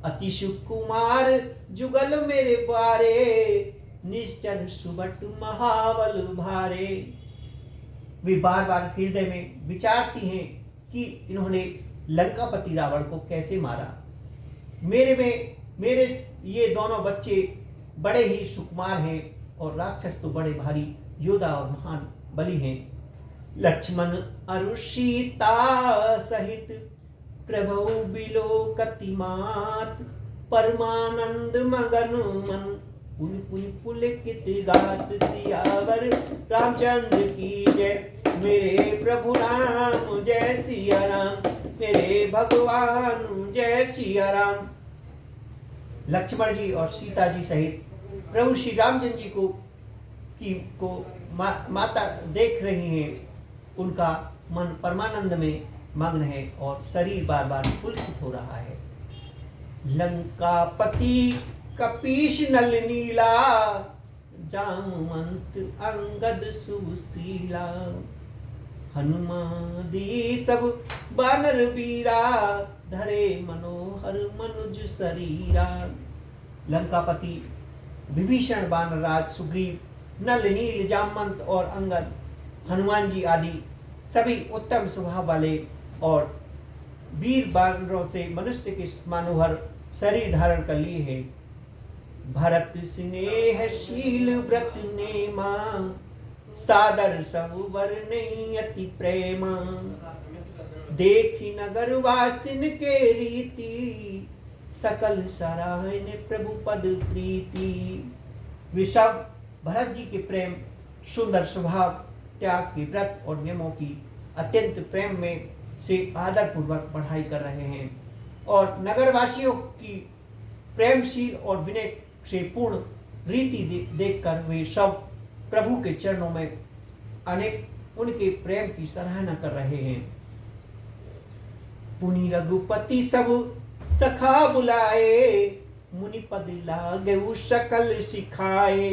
अति सुकुमार जुगल मेरे बारे निश्चल सुबट महाबल भारे। वे बार बार हृदय में विचारती हैं कि इन्होंने लंकापति रावण को कैसे मारा। मेरे ये दोनों बच्चे बड़े ही सुकुमार हैं और राक्षस तो बड़े भारी योद्धा और महान बलि हैं। लक्ष्मण अरु सीता सहित प्रभु बिलोकति मात। परमानंद मगन मन पुनि पुनि पुलकित गात। सियावर रामचंद्र की जय मेरे प्रभु राम जय सिया राम। मेरे भगवान जय सिया राम। लक्ष्मण जी और सीता जी सहित प्रभु श्री रामचंद्र जी को माता देख रही हैं, उनका मन परमानंद में मग्न है और शरीर बार बार पुलकित हो रहा है। लंकापति कपीश नल नीला, जामवंत अंगद सुशीला, हनुमादी सब बानर वीरा, धरे मनोहर मनुज शरीरा। लंकापति विभीषण, वानरराज सुग्रीव, नल नील, जामवंत और अंगद, हनुमान जी आदि सभी उत्तम स्वभाव वाले और वीर बानरों से मनुष्य के मनोहर शरीर धारण कर लिए हैं। भरत स्नेहशील व्रत नेमा, सादर सब वर्णई अति प्रेमा, देखी नगर वासिन के रीति, सकल सराहन प्रभु पद प्रीति। वे सब भरत जी के प्रेम, सुंदर स्वभाव, त्याग के व्रत और नियमों की अत्यंत प्रेम में से आदर पूर्वक पढ़ाई कर रहे हैं और नगरवासियों की प्रेमशील और विनय से पूर्ण रीति देखकर वे सब प्रभु के चरणों में अनेक उनके प्रेम की सराहना कर रहे हैं। पुनि रघुपति सब सखा बुलाए, मुनि पद लागे सकल सिखाए,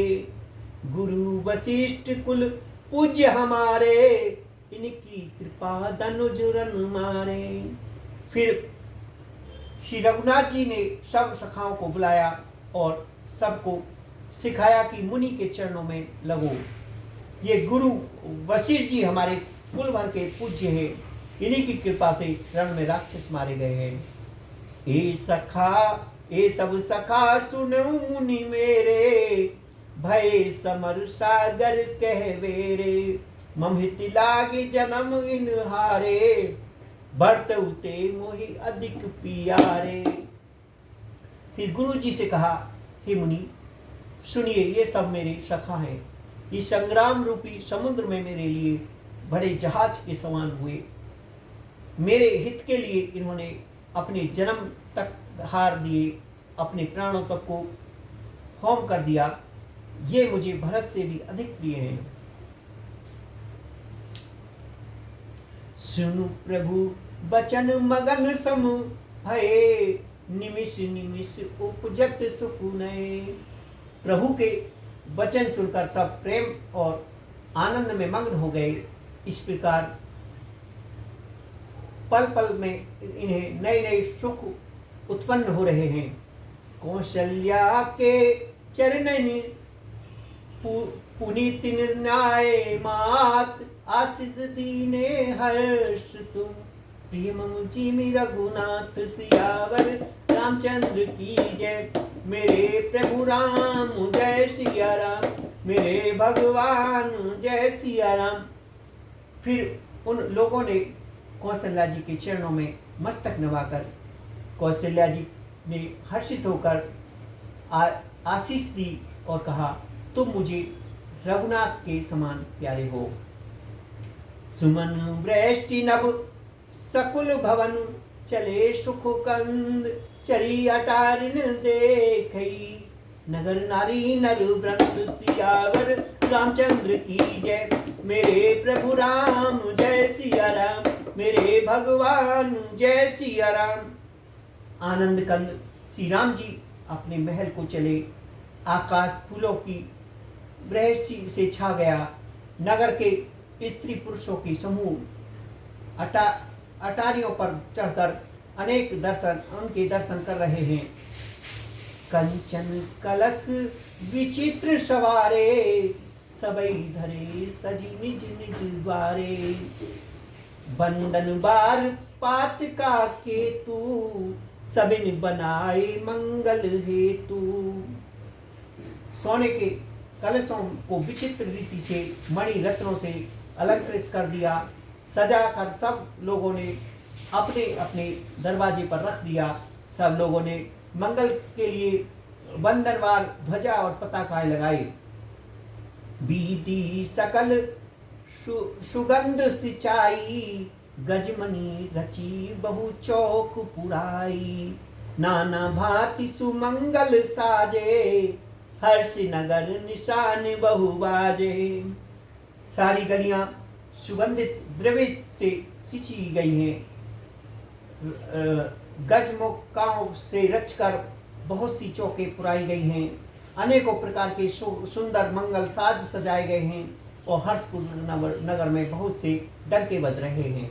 गुरु वशिष्ठ कुल पूज्य हमारे, इनकी कृपा धनुज रन मारे। फिर श्री रघुनाथ जी ने सब सखाओं को बुलाया और सबको सिखाया कि मुनि के चरणों में लगो। ये गुरु वशिष्ठ जी हमारे कुल भर के पूज्य हैं, इन्हीं की कृपा से रण में राक्षस मारे गए हैं। ए सब सखा सुनो मुनि मेरे, भय समर सागर कहवेरे, ममहित लागे जन्म इन हारे, बढ़ते उते मोहि अधिक पियारे। फिर गुरु जी से कहा, हे मुनि सुनिए, ये सब मेरे सखा हैं। इस संग्राम रूपी समुद्र में मेरे लिए बड़े जहाज के समान हुए। मेरे हित के लिए इन्होंने अपने जन्म तक हार दिए, अपने प्राणों तक को होम कर दिया। ये मुझे भरत से भी अधिक प्रिय हैं। सुनु प्रभु बचन मगन सम भये, निमिष निमिष उपजत सुकुनय। प्रभु के वचन सुनकर सब प्रेम और आनंद में मग्न हो गए। इस प्रकार पल पल में इन्हें नए नए सुख उत्पन्न हो रहे हैं। कौशल्या के चरणन पुनीत न्याय मात, आशीष दीने हर्ष तुम, प्रिय ममुझी रघुनाथ सियावर, रामचंद्र की जय। मेरे प्रभु राम जय सिया राम, मेरे भगवान जय सिया राम। फिर उन लोगों ने कौशल्या जी के चरणों में मस्तक नवाकर कौशल्या जी ने हर्षित होकर आशीष दी और कहा, तुम मुझे रघुनाथ के समान प्यारे हो। सुमन वृष्टि नभ सकुल भवन, चले सुख कंद चली अटारिन देखई, नगर नारी नर व्रत सियावर, रामचंद्र की जय। मेरे प्रभु राम जय सिया राम, मेरे भगवान जय सिया राम। आनंद कंद श्री राम जी अपने महल को चले। आकाश फूलों की वृष्टि से छा गया। नगर के स्त्री पुरुषों की समूह अटारियों पर चढ़कर उनके दर्शन कर रहे हैं। कंचन कलश विचित्र सवारे, सबई धरे सजी निज निज द्वारे, बंदन बार पात का केतु, सबिन बनाए मंगल हेतु। सोने के कलशों को विचित्र रीति से मणि रत्नों से अलंकृत कर दिया। सजा कर सब लोगों ने अपने अपने दरवाजे पर रख दिया। सब लोगों ने मंगल के लिए वंदनवार ध्वजा और पताकाएं लगाई। बीती सकल सुगंध सिंचाई, गजमनी रची बहु चौक पुराई, नाना भांति सुमंगल साजे, हर्ष नगर निशान बहु बाजे। सारी गलियां सुगंधित द्रव्य से सिंची गई हैं। गजमुखाओं से रचकर बहुत सी चौके पुराई गई हैं। अनेकों प्रकार के सुंदर मंगल साज सजाए गए हैं और हर्षपुर नगर में बहुत से डंके बज रहे हैं।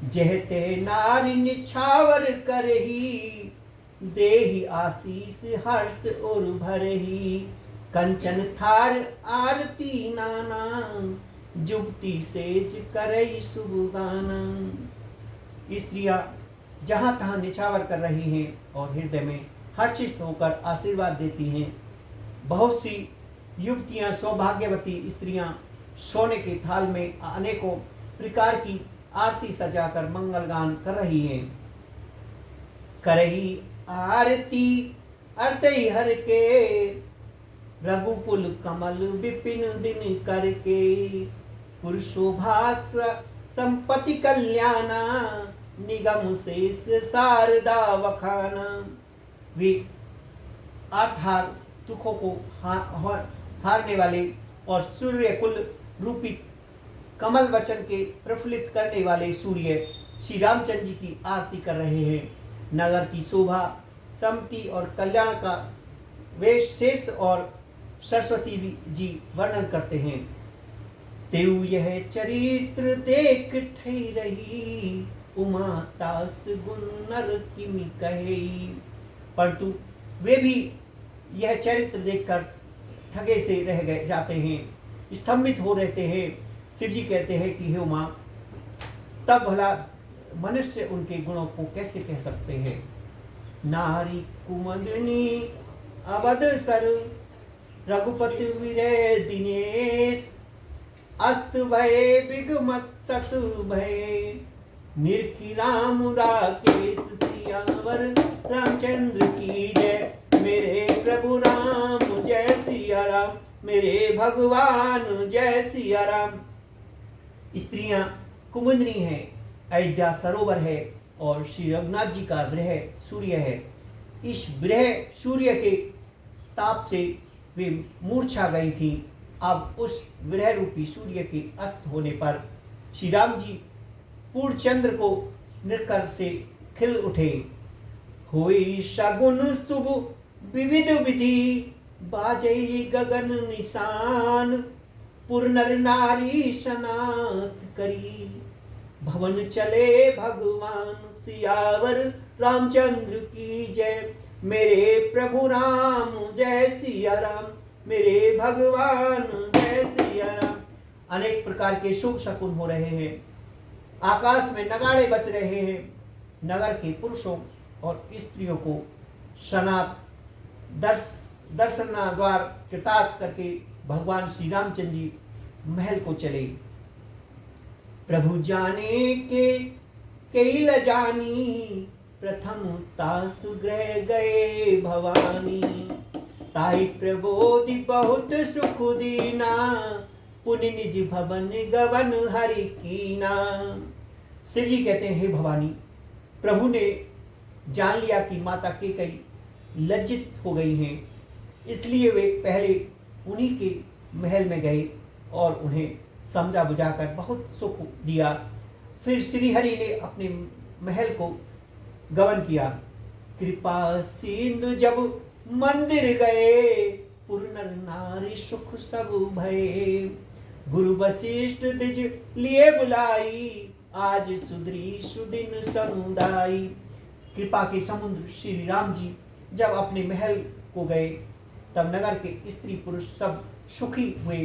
जहते नारी निछावर करही, देहि आशीष हर्ष और भरही। कंचन थार आरती नाना, जुगती सेज करई शुभ गाना। स्त्रियां जहां तहां निछावर कर रही हैं और हृदय में हर्षित होकर आशीर्वाद देती हैं। बहुत सी युवतियां, सौभाग्यवती स्त्रियां सोने के थाल में अनेकों प्रकार की आरती सजाकर मंगल गान कर रही हैं। करही आरती अर्तई हर के, रघुकुल कमल विपिन दिन करके। पुरुषोभास संपत्ति कल्याणा, निगम शेष शारदा वखाना। वे आधार दुखों को हारने वाले और सूर्य कुल रूपी कमल वचन के प्रफुल्लित करने वाले सूर्य श्री रामचंद्र जी की आरती कर रहे हैं। नगर की शोभा, समति और कल्याण का वे शेष और सरस्वती जी वर्णन करते हैं। तेऊ यह चरित्र देख ठई रही, उमा तास गुण नर किमि कहे। परंतु वे भी यह चरित्र देखकर ठगे से रह गए जाते हैं, स्तंभित हो रहते हैं। शिव जी कहते हैं कि हे उमा, तब भला मनुष्य उनके गुणों को कैसे कह सकते हैं। नारी कुमंदिनी अवध सर, रघुपति विरय दिनेश। अस्त भय बिगमत सत भय, निरखी राम राकेश सियावर। रामचंद्र की जय, मेरे प्रभु राम जय सिया राम, मेरे भगवान जय सिया राम। स्त्रियां कुमुदनी हैं, अयोध्या सरोवर है और श्री रघुनाथ जी का विरह सूर्य है। इस विरह सूर्य के ताप से वे मूर्छा गई थी। अब उस विरह रूपी सूर्य के अस्त होने पर श्री राम जी पूर्ण चंद्र को नृकर से खिल उठे। होई शगुन शुभ विविध विधि, बाजई गगन निशान। पुरनर नारी सनात करी, भवन चले भगवान सियावर। रामचंद्र की जय, मेरे प्रभु राम जय सिया राम, मेरे भगवान जय सिया राम। अनेक प्रकार के शुभ शकुन हो रहे हैं। आकाश में नगाड़े बज रहे हैं। नगर के पुरुषों और स्त्रियों को सनात दर्शना द्वार कृतार्थ करके भगवान श्री रामचंद्र जी महल को चले। प्रभु जाने के कई ल जानी, प्रथम तासु गृह गए भवानी। ताहि प्रबोधि बहुत सुख दीना, पुनि निज भवन गवन हरि कीना। शिव जी कहते हैं, हे भवानी, प्रभु ने जान लिया कि माता केकई लज्जित हो गई हैं, इसलिए वे पहले उन्हीं के महल में गए और उन्हें समझा बुझाकर बहुत सुख दिया। फिर श्री हरि ने अपने महल को गवन किया। कृपा सिंधु जब मंदिर गए, पुरनर नारी सुख सब भये। गुरु वशिष्ठ द्विज लिए बुलाई, आज सुधरी सुदिन समुदाई। कृपा के समुद्र श्री राम जी जब अपने महल को गए, तब नगर के स्त्री पुरुष सब सुखी हुए।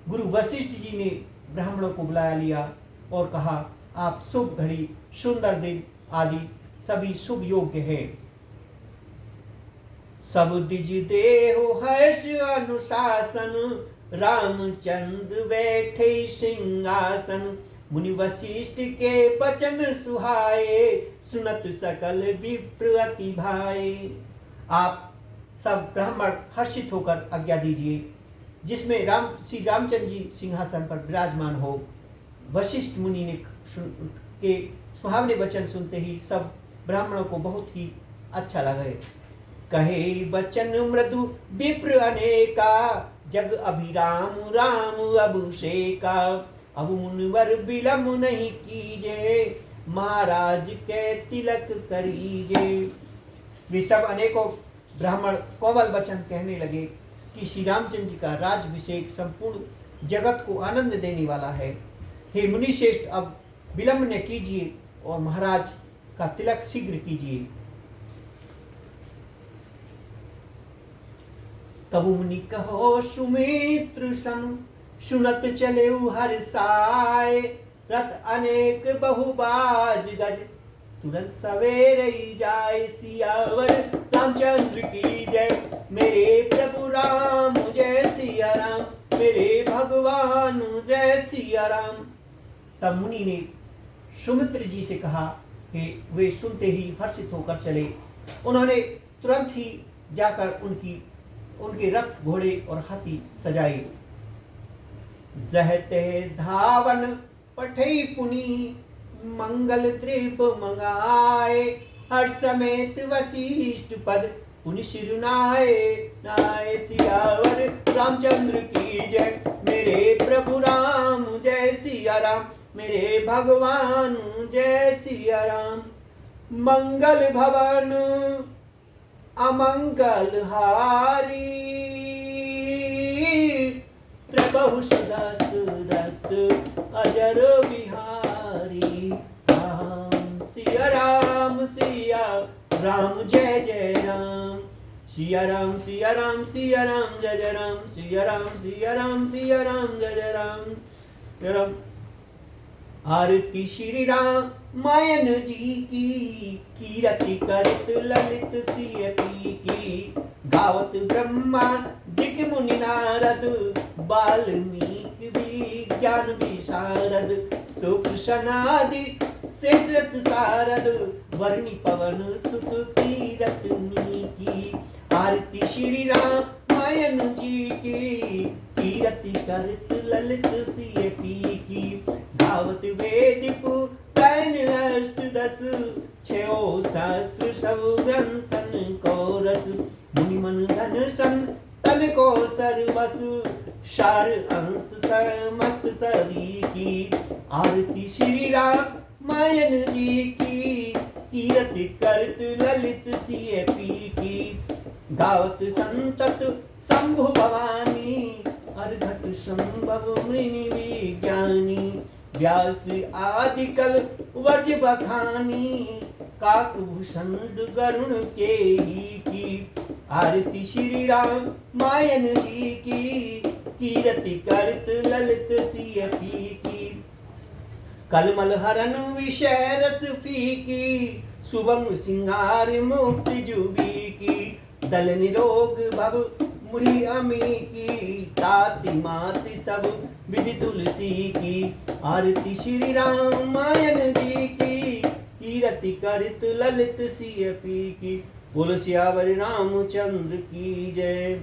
गुरु वशिष्ठ जी ने ब्राह्मणों को बुला लिया और कहा, आप शुभ घड़ी, सुंदर दिन आदि सभी शुभ योग्य हैं। सब द्विज देहो हर्ष अनुशासन, रामचंद्र बैठे सिंहासन। मुनि वशिष्ठ के वचन सुहाए, सुनत सकल विप्र अति भाए। आप सब ब्राह्मण हर्षित होकर आज्ञा दीजिए, जिसमें श्री रामचंद्र जी सिंहासन पर विराजमान हो। वशिष्ठ मुनि ने के सुहावने वचन सुनते ही सब ब्राह्मणों को बहुत ही अच्छा लगे। कहे बचन मृदु विप्र अनेका, जग अभिराम राम अभिषेका। अब मुनिवर विलंब नहीं कीजे, महाराज के तिलक करीजे। वे सब अनेकों ब्राह्मण कोमल वचन कहने लगे कि श्री रामचंद्र जी का राजभिषेक संपूर्ण जगत को आनंद देने वाला है। हे मुनिश्रेष्ठ, अब विलंब न कीजिए और महाराज का तिलक शीघ्र कीजिए। तब मुनि कहो सुमित्र सम, सुनत चले हर साय। रथ अनेक बहुबाज गज, तुरंत सवेरे ही जाए। सियावर रामचंद्र की जय, मेरे प्रभु राम जय सिया राम, मेरे भगवान जय सिया राम। तब मुनि ने सुमित्र जी से कहा कि वे सुनते ही हर्षित होकर चले। उन्होंने तुरंत ही जाकर उनके रथ घोड़े और हाथी सजाए। जहते धावन पठई पुनि, मंगल त्रिप मंगाए। हर समेत वशिष्ठ पद पुनि शिरुनाए। नाय सियावर रामचंद्र की जय, मेरे प्रभु राम जय सिया राम, मेरे भगवान जय सिया राम। मंगल भवन अमंगल हारी, प्रभु सुदशरथ अजर बिहारी। राम सिया राम सिया राम जय जय राम, सिया राम सिया राम सिया राम जय जय राम, सिया राम सिया राम सिया राम जय जय राम जय राम। आरती श्री राम मायन जी की, कीरति करत ललित सियती की। गावत ब्रह्मा दिग मुनि नारद, वाल्मीकि विज्ञान विशारद। सुकृष्णादि शेष सारद, वर्णि पवन सुत कीरतनी की। आरती श्री राम मायन जी की, कीरति करत ललित सियती की। गावत वेद पुराण अष्टदश, छयो शास्त्र सब ग्रंथन को रस। मुनि मन धन सन तन को सर्वस, सार अंश समस्त सभी की। आरती श्री राम मायन जी की, कीरति करत ललित सियपी की। गावत संतत शंभु भवानी, अर्घट संभव मृनि विज्ञानी। व्यास आदि कल वर्ज बखानी, काकभूषण गरुण के ही की। आरती श्री राम मायन जी की, कीरति करत ललित सियपी की। कलमल हरन विषय रस फीकी, सुबंग सिंगार मुक्ति जुबी की। दल निरोग भव मुरी अमी की, ताति माति सब विधि तुलसी की। आरती श्री राम मायन जी की, कीरति करत ललित सियपी की। बोलो सियावर रामचंद्र की जय।